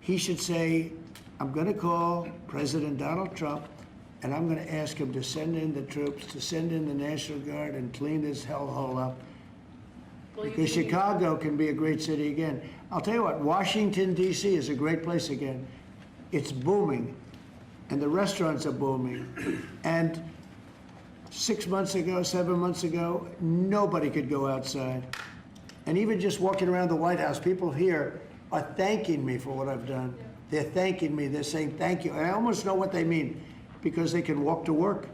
he should say, I'm going to call President Donald Trump, and I'm going to ask him to send in the troops, to send in the National Guard and clean this hellhole up. Because Chicago can be a great city again. I'll tell you what, Washington, D.C. is a great place again. It's booming, and the restaurants are booming. And 6 months ago, 7 months ago, nobody could go outside. And even just walking around the White House, people here are thanking me for what I've done. They're thanking me. They're saying thank you. And I almost know what they mean, because they can walk to work.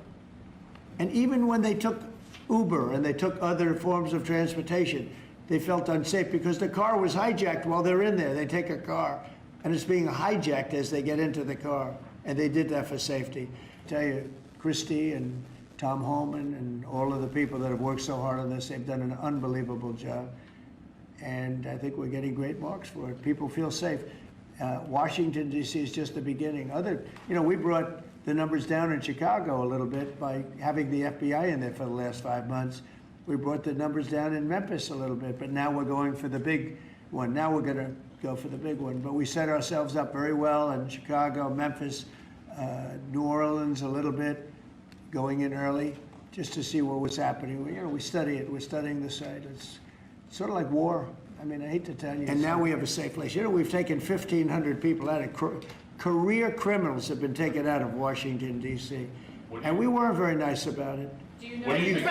And even when they took Uber and they took other forms of transportation, they felt unsafe because the car was hijacked while they're in there. They take a car, and it's being hijacked as they get into the car. And they did that for safety. I tell you, Christie and Tom Holman and all of the people that have worked so hard on this, they've done an unbelievable job. And I think we're getting great marks for it. People feel safe. Washington, D.C. is just the beginning. We brought the numbers down in Chicago a little bit by having the FBI in there for the last 5 months. We brought the numbers down in Memphis a little bit, but now we're going for the big one. Now we're going to go for the big one. But we set ourselves up very well in Chicago, Memphis, New Orleans a little bit, going in early just to see what was happening. We study it. We're studying the site. It's sort of like war. I mean, I hate to tell you. And now we have a safe place. We've taken 1,500 people out of career criminals have been taken out of Washington, D.C. And we weren't very nice about it. Do you know? Mr.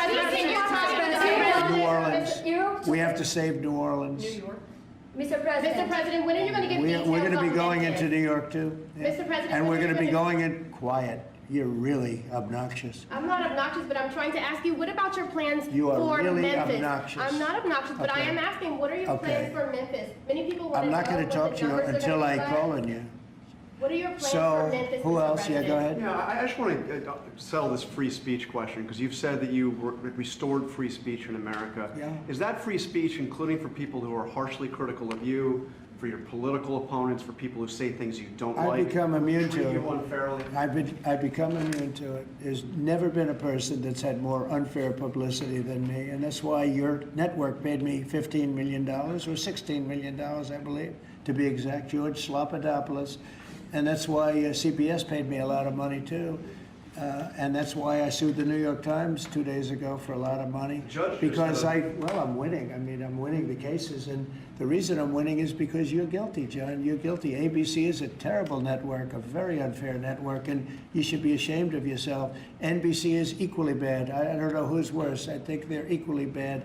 President, New Orleans. We have to save New Orleans. New York. Mr. President, when are you going to get details? We're going to be going into New York too. Yeah. Mr. President, and we're going to be going in quiet. You're really obnoxious. I'm not obnoxious, but I'm trying to ask you, what about your plans you are for really Memphis? Obnoxious. I'm not obnoxious, but I am asking, what are your plans for Memphis? Many people want to know. I'm not going to talk to you until I call on you. What are your plans for Memphis? Who else? President? Yeah, go ahead. Yeah, I just want to settle this free speech question, because you've said that you restored free speech in America. Yeah. Is that free speech including for people who are harshly critical of you, for your political opponents, for people who say things you don't like? I've become immune to it. You unfairly? I've become immune to it. There's never been a person that's had more unfair publicity than me, and that's why your network paid me $15 million, or $16 million, I believe, to be exact, George Slopadopoulos. And that's why CBS paid me a lot of money, too. And that's why I sued the New York Times 2 days ago for a lot of money. Because I'm winning. I mean, I'm winning the cases. And the reason I'm winning is because you're guilty, John. You're guilty. ABC is a terrible network, a very unfair network, and you should be ashamed of yourself. NBC is equally bad. I don't know who's worse. I think they're equally bad.